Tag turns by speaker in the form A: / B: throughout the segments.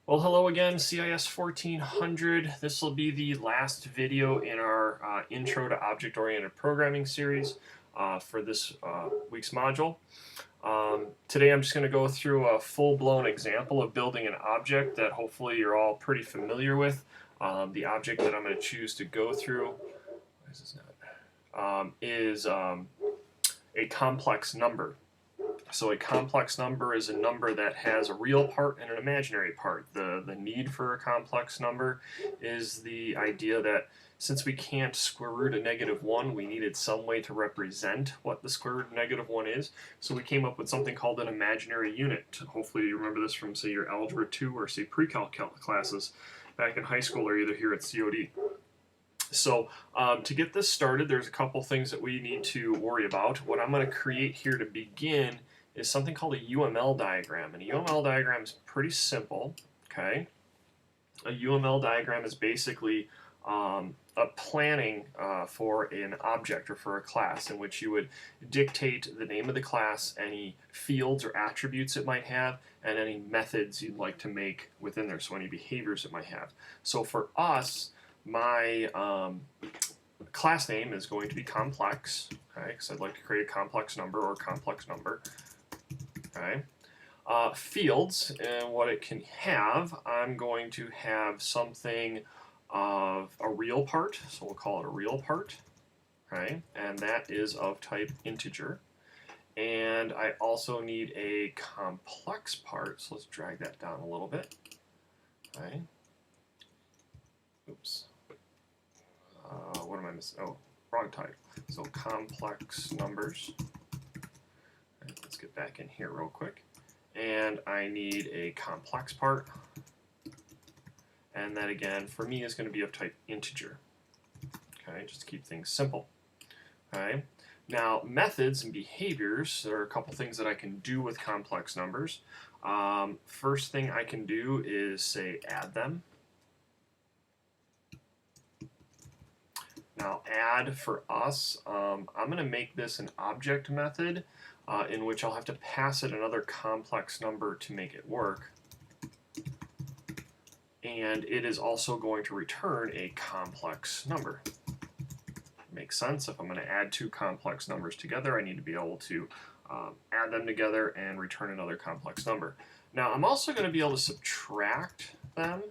A: Well, hello again, CIS 1400. This will be the last video in our Intro to Object-Oriented Programming series for this week's module. Today I'm just going to go through a full-blown example of building an object that hopefully you're all pretty familiar with. The object that I'm going to choose to go through is a complex number. So a complex number is a number that has a real part and an imaginary part. The need for a complex number is the idea that since we can't square root a -1, we needed some way to represent what the square root of -1 is. So we came up with something called an imaginary unit. Hopefully you remember this from, say, your Algebra 2 or, say, Pre-Calc classes back in high school or either here at COD. So to get this started, there's a couple things that we need to worry about. What I'm going to create here to begin is something called a UML diagram. And a UML diagram is pretty simple, okay? A UML diagram is basically a planning for an object or for a class in which you would dictate the name of the class, any fields or attributes it might have, and any methods you'd like to make within there, so any behaviors it might have. So for us, my class name is going to be complex, okay, because I'd like to create a complex number or complex number. Okay. Fields and what it can have, I'm going to have something of a real part, so we'll call it a real part, okay, and that is of type integer. And I also need a complex part, so let's drag that down a little bit. Okay. Oops. What am I missing? Oh, wrong type. So complex numbers. Let's get back in here real quick. And I need a complex part. And that again, for me, is going to be of type integer. Okay, just to keep things simple. Okay. Now, methods and behaviors, there are a couple things that I can do with complex numbers. First thing I can do is, say, add them. Now, add for us, I'm going to make this an object method in which I'll have to pass it another complex number to make it work. And it is also going to return a complex number. Makes sense. If I'm going to add two complex numbers together, I need to be able to add them together and return another complex number. Now, I'm also going to be able to subtract them.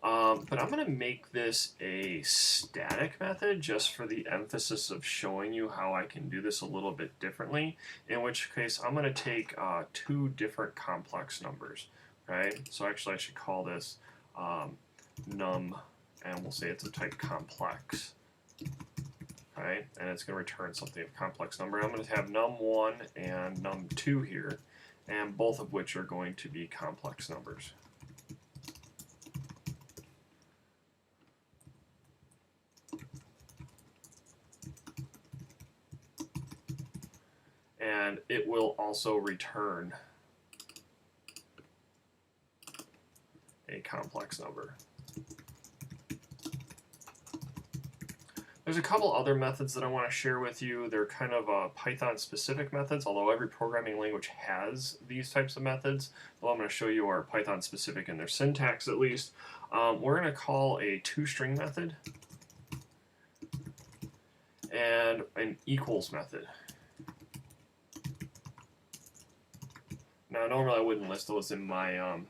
A: But I'm going to make this a static method just for the emphasis of showing you how I can do this a little bit differently, in which case I'm going to take two different complex numbers. Okay? So actually I should call this num, and we'll say it's a type complex. Okay? And it's going to return something of complex number. I'm going to have num1 and num2 here, and both of which are going to be complex numbers. And it will also return a complex number. There's a couple other methods that I want to share with you. They're kind of Python-specific methods, although every programming language has these types of methods. The one I'm going to show you are Python-specific in their syntax, at least. We're going to call a toString method and an equals method. Now, normally I wouldn't list those in my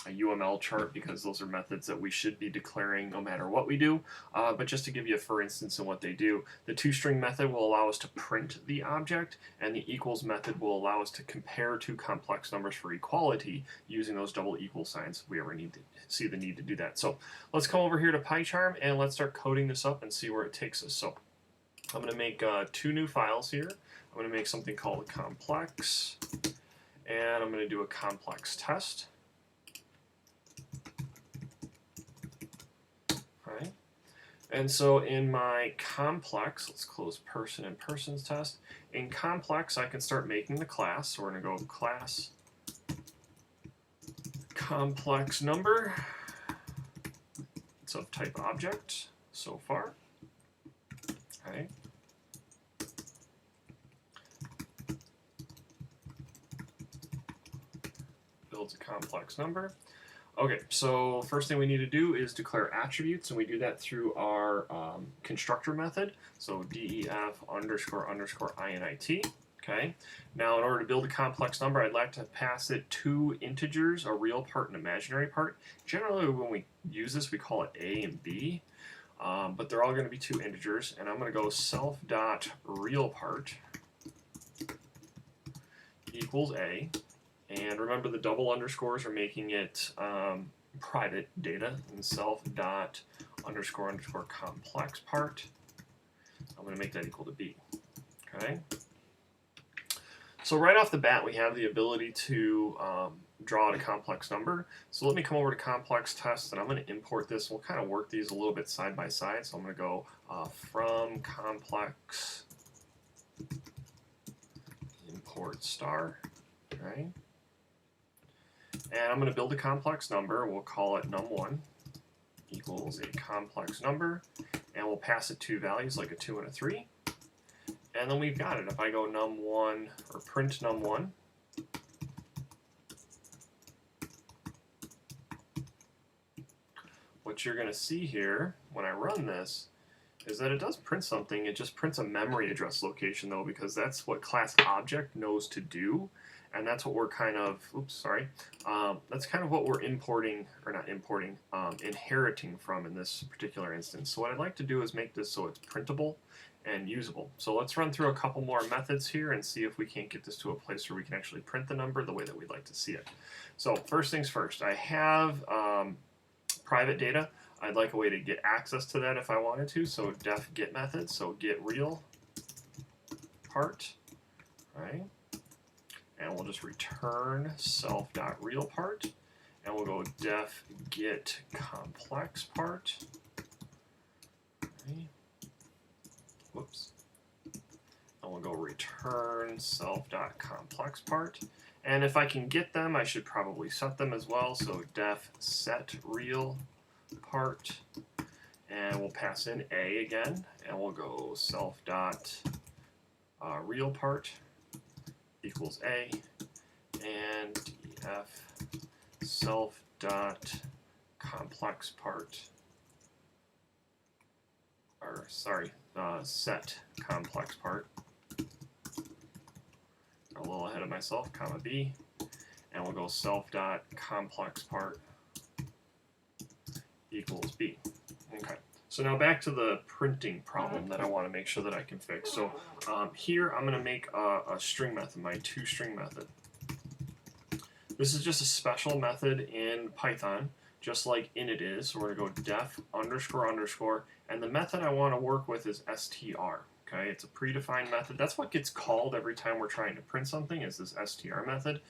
A: UML chart because those are methods that we should be declaring no matter what we do. But just to give you a for instance in what they do, the toString method will allow us to print the object, and the equals method will allow us to compare two complex numbers for equality using those double equal signs if we ever need to see the need to do that. So let's come over here to PyCharm and let's start coding this up and see where it takes us. So I'm going to make two new files here. I'm going to make something called complex. And I'm going to do a complex test. Right. And so in my complex, let's close person and persons test. In complex, I can start making the class. So we're going to go class complex number. It's of type object so far. Okay. Builds a complex number. Okay, so first thing we need to do is declare attributes, and we do that through our constructor method. So def underscore underscore init. Okay. Now, in order to build a complex number, I'd like to pass it two integers, a real part and imaginary part. Generally, when we use this, we call it a and b, but they're all going to be two integers, and I'm going to go self.realPart equals a. And remember, the double underscores are making it private data, and self dot underscore underscore complex part. I'm going to make that equal to b. Okay. So right off the bat, we have the ability to draw out a complex number. So let me come over to complex test, and I'm going to import this. We'll kind of work these a little bit side by side. So I'm going to go from complex import star. Okay. And I'm going to build a complex number. We'll call it num1 equals a complex number. And we'll pass it two values, like a 2 and a 3. And then we've got it. If I go num1 or print num1, what you're going to see here when I run this is that it does print something. It just prints a memory address location, though, because that's what class object knows to do. And that's what we're kind of, that's kind of what we're importing, or not importing, inheriting from in this particular instance. So what I'd like to do is make this so it's printable and usable. So let's run through a couple more methods here and see if we can't get this to a place where we can actually print the number the way that we'd like to see it. So first things first, I have private data. I'd like a way to get access to that if I wanted to. So def get method, so get real part, right? And we'll just return self.realPart, and we'll go def get complex part. Okay. Whoops. And we'll go return self.complex part. And if I can get them, I should probably set them as well. So def set real part, and we'll pass in a again, and we'll go self.real part equals a, and def self dot complex part, or sorry, set complex part. A little ahead of myself, comma b, and we'll go self dot complex part equals b. Okay. So now back to the printing problem that I want to make sure that I can fix. So here I'm going to make a string method, my toString method. This is just a special method in Python, just like init is. So we're going to go def underscore underscore, and the method I want to work with is str. Okay, it's a predefined method. That's what gets called every time we're trying to print something, is this str method.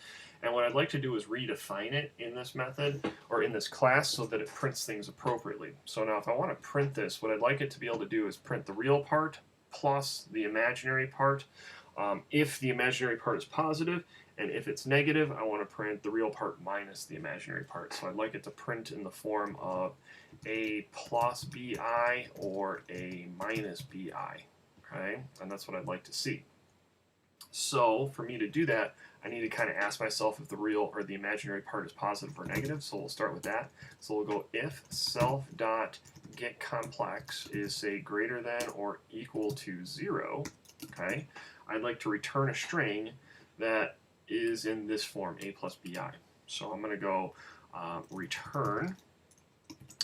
A: And what I'd like to do is redefine it in this method, or in this class, so that it prints things appropriately. So now if I want to print this, what I'd like it to be able to do is print the real part plus the imaginary part. If the imaginary part is positive, and if it's negative, I want to print the real part minus the imaginary part. So I'd like it to print in the form of a plus bi or a minus bi. Okay, and that's what I'd like to see. So for me to do that, I need to kind of ask myself if the real or the imaginary part is positive or negative. So we'll start with that. So we'll go if self.getComplex is, say, greater than or equal to 0. Okay, I'd like to return a string that is in this form, a plus bi. So I'm going to go return.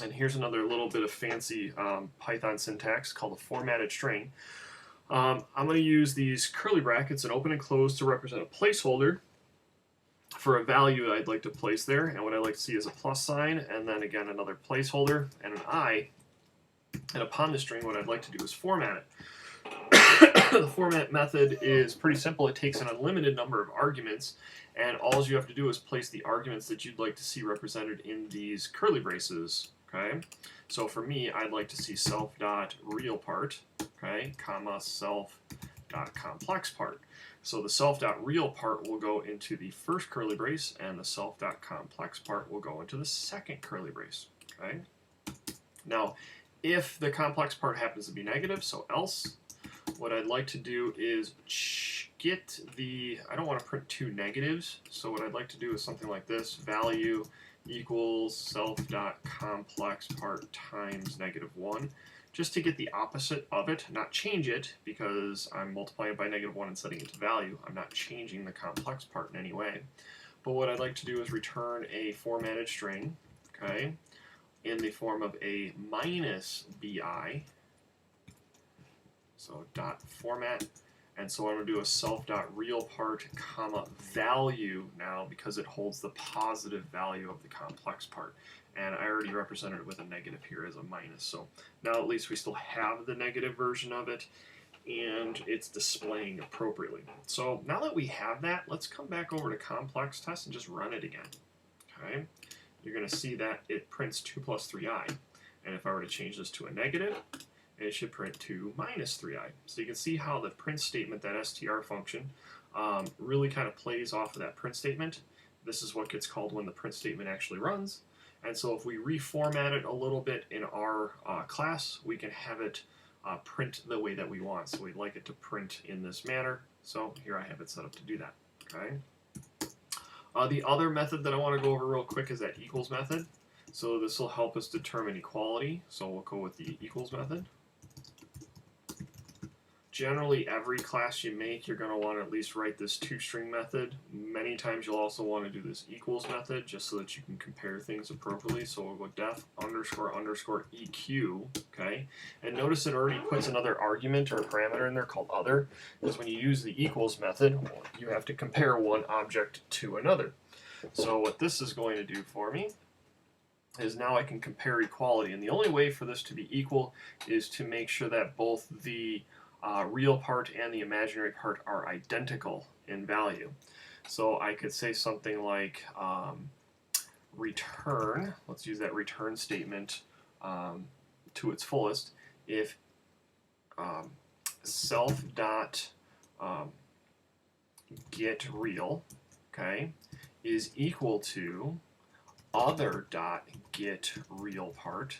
A: And here's another little bit of fancy Python syntax called a formatted string. I'm going to use these curly brackets and open and close to represent a placeholder for a value I'd like to place there. And what I'd like to see is a plus sign, and then again another placeholder and an I. And upon the string, what I'd like to do is format it. The format method is pretty simple. It takes an unlimited number of arguments, and all you have to do is place the arguments that you'd like to see represented in these curly braces. Okay, so for me, I'd like to see self.realPart, okay, comma self.complex part. So the self.real part will go into the first curly brace, and the self.complex part will go into the second curly brace. Okay. Now, if the complex part happens to be negative, so else, what I'd like to do is get the, I don't want to print two negatives, so what I'd like to do is something like this, value equals self.complex part times -1, just to get the opposite of it, not change it, because I'm multiplying it by -1 and setting it to value. I'm not changing the complex part in any way. But what I'd like to do is return a formatted string, okay, in the form of a -bi. So dot format. And so I'm going to do a self.realPart, comma, value now, because it holds the positive value of the complex part. And I already represented it with a negative here as a minus. So now at least we still have the negative version of it, and it's displaying appropriately. So now that we have that, let's come back over to complex test and just run it again. Okay, you're going to see that it prints 2 plus 3i. And if I were to change this to a negative, it should print 2 minus 3i. So you can see how the print statement, that str function, really kind of plays off of that print statement. This is what gets called when the print statement actually runs. And so if we reformat it a little bit in our class, we can have it print the way that we want. So we'd like it to print in this manner. So here I have it set up to do that. Okay. The other method that I want to go over real quick is that equals method. So this will help us determine equality. So we'll go with the equals method. Generally, every class you make, you're going to want to at least write this toString method. Many times you'll also want to do this equals method just so that you can compare things appropriately. So we'll go def __ eq, okay? And notice it already puts another argument or a parameter in there called other, because when you use the equals method, you have to compare one object to another. So what this is going to do for me is now I can compare equality. And the only way for this to be equal is to make sure that both the real part and the imaginary part are identical in value. So I could say something like return, let's use that return statement to its fullest, if self.get real, okay, is equal to other.get real part,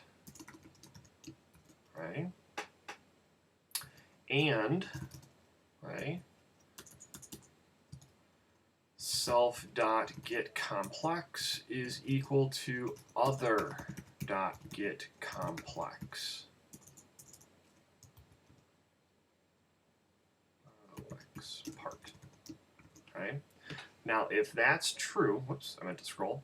A: right? And, right, self.getComplex is equal to other.getComplex. Part. Okay. Now, if that's true, whoops, I meant to scroll.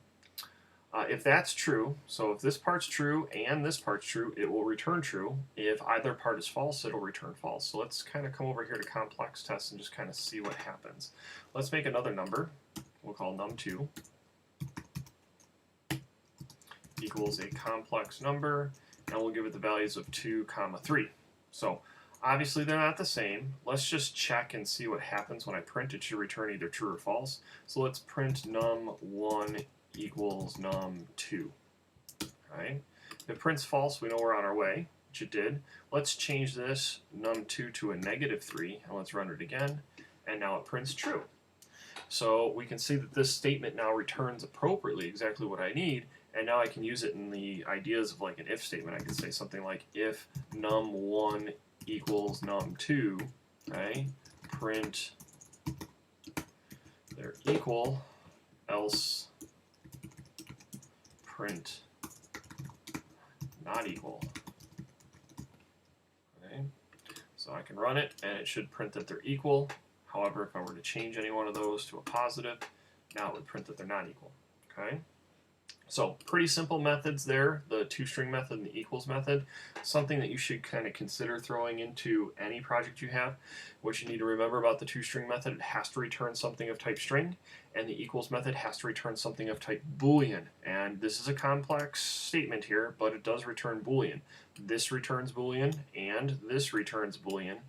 A: If that's true, so if this part's true and this part's true, it will return true. If either part is false, it'll return false. So let's kind of come over here to complex test and just kind of see what happens. Let's make another number. We'll call num2 equals a complex number, and we'll give it the values of 2, 3. So obviously they're not the same. Let's just check and see what happens when I print. It should return either true or false. So let's print num1 equals num2. Right? If it prints false, we know we're on our way, which it did. Let's change this num2 to a -3, and let's run it again, and now it prints true. So we can see that this statement now returns appropriately exactly what I need, and now I can use it in the ideas of like an if statement. I can say something like if num1 equals num2, okay, print they're equal, else print not equal. Okay. So I can run it and it should print that they're equal. However, if I were to change any one of those to a positive, now it would print that they're not equal. Okay. So pretty simple methods there, the toString method and the equals method. Something that you should kind of consider throwing into any project you have. What you need to remember about the toString method, it has to return something of type string, and the equals method has to return something of type Boolean. And this is a complex statement here, but it does return Boolean. This returns Boolean, and this returns Boolean.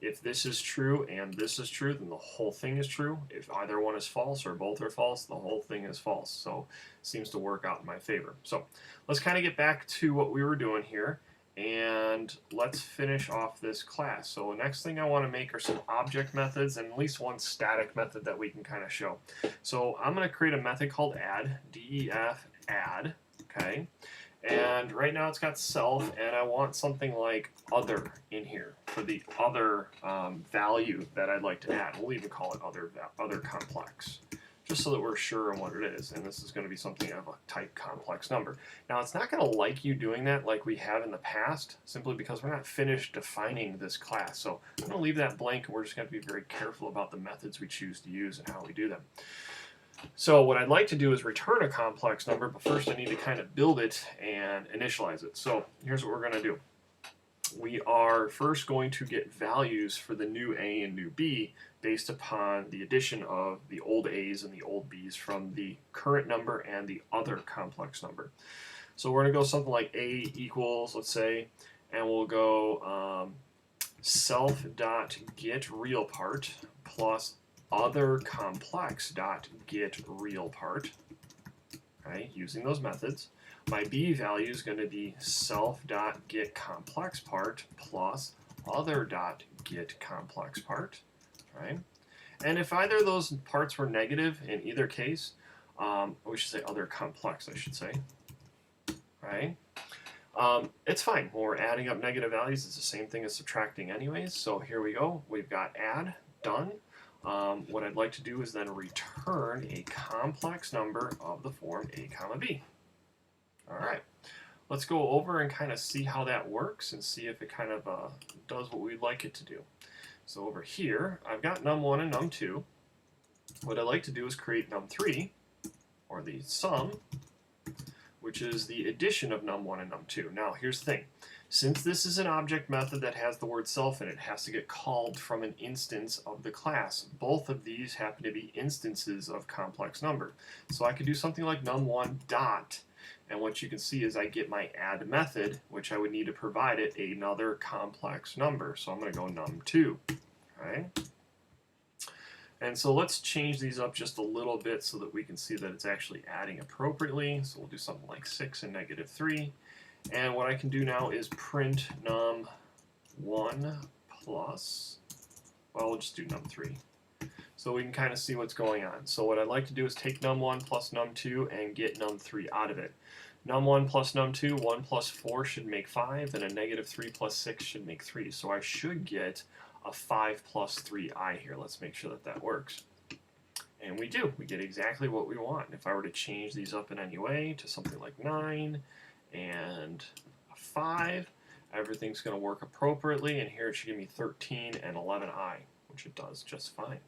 A: If this is true and this is true, then the whole thing is true. If either one is false or both are false, the whole thing is false. So it seems to work out in my favor. So let's kind of get back to what we were doing here, and let's finish off this class. So the next thing I want to make are some object methods and at least one static method that we can kind of show. So I'm going to create a method called add, def add, okay? And right now it's got self, and I want something like other in here for the other value that I'd like to add. We'll even call it other complex. just so that we're sure on what it is. And this is going to be something of a type complex number. Now, it's not going to like you doing that like we have in the past, simply because we're not finished defining this class. So I'm going to leave that blank, and we're just going to be very careful about the methods we choose to use and how we do them. So what I'd like to do is return a complex number, but first I need to kind of build it and initialize it. So here's what we're going to do. We are first going to get values for the new a and new b based upon the addition of the old a's and the old b's from the current number and the other complex number. So we're going to go something like a equals, let's say, and we'll go self.getRealPart plus other complex.getRealPart, right, using those methods. My b value is going to be self.getComplexPart plus other.getComplexPart, right? And if either of those parts were negative in either case, we should say other complex, I should say, right? It's fine. When we're adding up negative values, it's the same thing as subtracting anyways. So here we go. We've got add done. What I'd like to do is then return a complex number of the form a comma b. All right, let's go over and kind of see how that works and see if it kind of does what we'd like it to do. So over here, I've got num1 and num2. What I'd like to do is create num3, or the sum, which is the addition of num1 and num2. Now, here's the thing. Since this is an object method that has the word self in it, it has to get called from an instance of the class. Both of these happen to be instances of complex number. So I could do something like num1 dot, and what you can see is I get my add method, which I would need to provide it another complex number. So I'm going to go num2, right? And so let's change these up just a little bit so that we can see that it's actually adding appropriately. So we'll do something like 6 and -3. And what I can do now is print num1 plus, well, we'll just do num3. So we can kind of see what's going on. So what I'd like to do is take num1 plus num2 and get num3 out of it. Num1 plus num2, 1 plus 4 should make 5, and a -3 plus 6 should make 3. So I should get a 5 plus 3i here. Let's make sure that that works. And we do. We get exactly what we want. If I were to change these up in any way to something like 9 and a 5, everything's going to work appropriately, and here it should give me 13 and 11i, which it does just fine.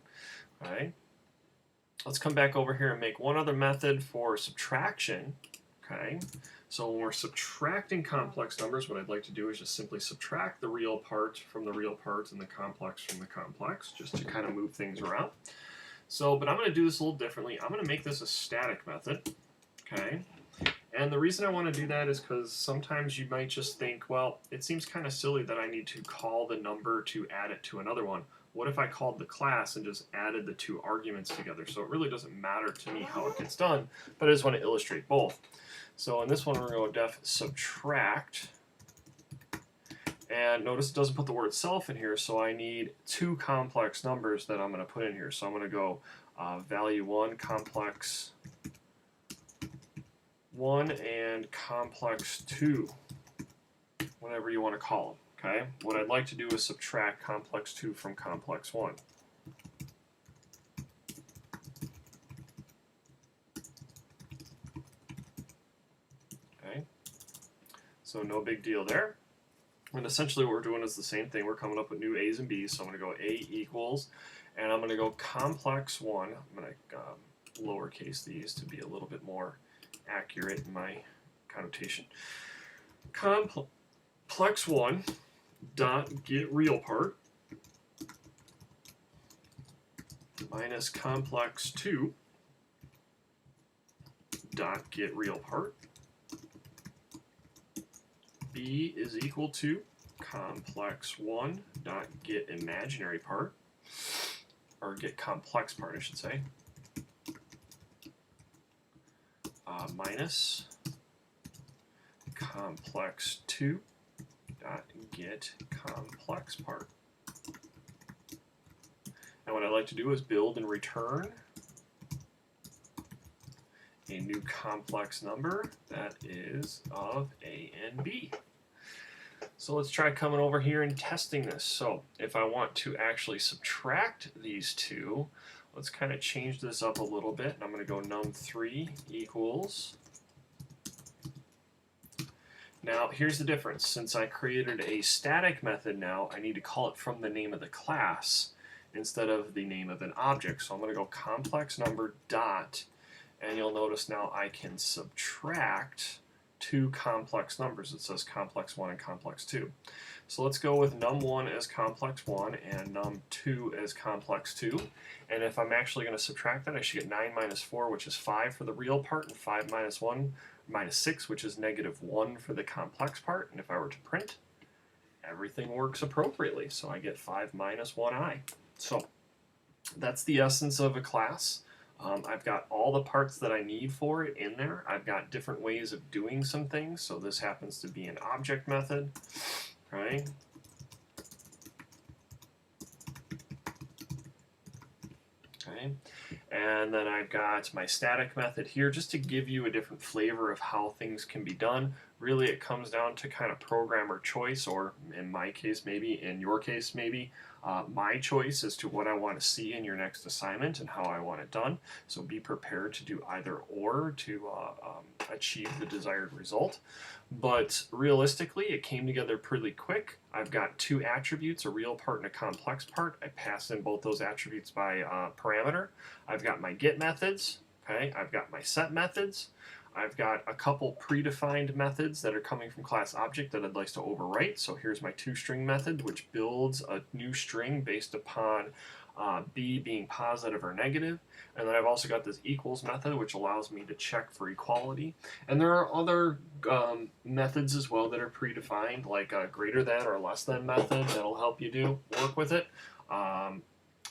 A: All right. Let's come back over here and make one other method for subtraction. Okay. So when we're subtracting complex numbers, what I'd like to do is just simply subtract the real part from the real part and the complex from the complex, just to kind of move things around. So, but I'm going to do this a little differently. I'm going to make this a static method. Okay. And the reason I want to do that is because sometimes you might just think, well, it seems kind of silly that I need to call the number to add it to another one. What if I called the class and just added the two arguments together? So it really doesn't matter to me how it gets done, but I just want to illustrate both. So in this one, we're going to go def subtract. And notice it doesn't put the word self in here, so I need two complex numbers that I'm going to put in here. So I'm going to go value 1, complex 1, and complex 2, whatever you want to call them. Okay, what I'd like to do is subtract complex 2 from complex 1. Okay, so no big deal there. And essentially what we're doing is the same thing. We're coming up with new a's and b's, so I'm going to go a equals, and I'm going to go complex 1. I'm going to lowercase these to be a little bit more accurate in my connotation. Complex 1 dot get real part minus complex 2 dot get real part. B is equal to complex 1 dot get imaginary part, or get complex part, I should say, minus complex 2 dot get complex part. And what I'd like to do is build and return a new complex number that is of a and b. So let's try coming over here and testing this. So if I want to actually subtract these two, let's kind of change this up a little bit. And I'm going to go num3 equals. Now, here's the difference. Since I created a static method now, I need to call it from the name of the class instead of the name of an object. So I'm going to go complex number dot, and you'll notice now I can subtract two complex numbers. It says complex 1 and complex 2. So let's go with num1 as complex 1 and num2 as complex 2. And if I'm actually going to subtract that, I should get 9 minus 4, which is 5 for the real part, and 5 minus 1 minus 6, which is negative 1 for the complex part. And if I were to print, everything works appropriately. So I get 5 minus 1i. So that's the essence of a class. I've got all the parts that I need for it in there. I've got different ways of doing some things. So this happens to be an object method, right? Okay. And then I've got my static method here just to give you a different flavor of how things can be done. Really, it comes down to kind of programmer choice, or in my case, maybe, in your case, maybe, my choice as to what I want to see in your next assignment and how I want it done. So be prepared to do either or to achieve the desired result. But realistically, it came together pretty quick. I've got two attributes, a real part and a complex part. I passed in both those attributes by parameter. I've got my get methods, okay? I've got my set methods. I've got a couple predefined methods that are coming from class object that I'd like to overwrite. So here's my toString method, which builds a new string based upon b being positive or negative. And then I've also got this equals method, which allows me to check for equality. And there are other methods as well that are predefined, like a greater than or less than method that'll help you work with it.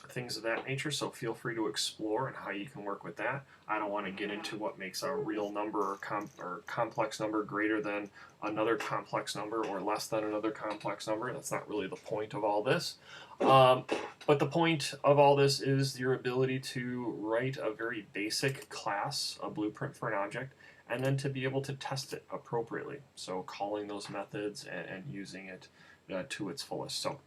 A: Things of that nature, so feel free to explore and how you can work with that. I don't want to get into what makes a real number or complex number greater than another complex number or less than another complex number. That's not really the point of all this. But the point of all this is your ability to write a very basic class, a blueprint for an object, and then to be able to test it appropriately. So calling those methods and using it to its fullest. So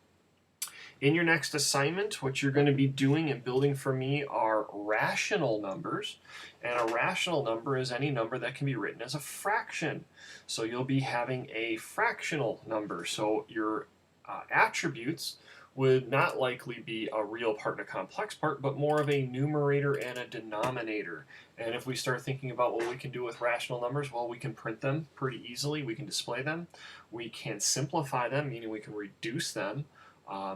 A: in your next assignment, what you're going to be doing and building for me are rational numbers. And a rational number is any number that can be written as a fraction. So you'll be having a fractional number. So your attributes would not likely be a real part and a complex part, but more of a numerator and a denominator. And if we start thinking about what we can do with rational numbers, well, we can print them pretty easily. We can display them. We can simplify them, meaning we can reduce them.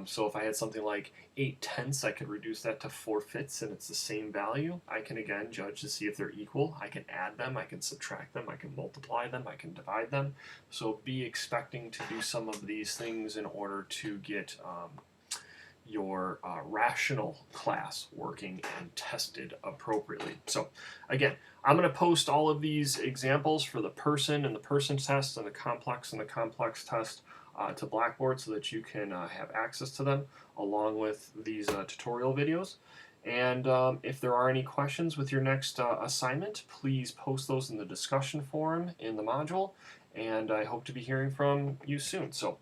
A: So if I had something like 8/10, I could reduce that to 4/5, and it's the same value. I can again judge to see if they're equal. I can add them, I can subtract them, I can multiply them, I can divide them. So be expecting to do some of these things in order to get your rational class working and tested appropriately. So again, I'm going to post all of these examples for the person and the person test and the complex test to Blackboard so that you can have access to them along with these tutorial videos. And if there are any questions with your next assignment, please post those in the discussion forum in the module, and I hope to be hearing from you soon. So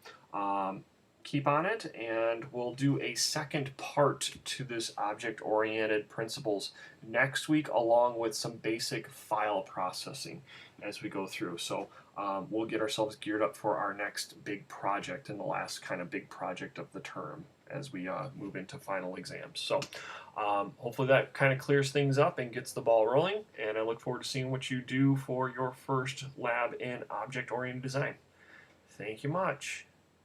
A: keep on it, and we'll do a second part to this object-oriented principles next week, along with some basic file processing as we go through. So we'll get ourselves geared up for our next big project and the last kind of big project of the term as we move into final exams. So hopefully that kind of clears things up and gets the ball rolling, and I look forward to seeing what you do for your first lab in object-oriented design. Thank you much.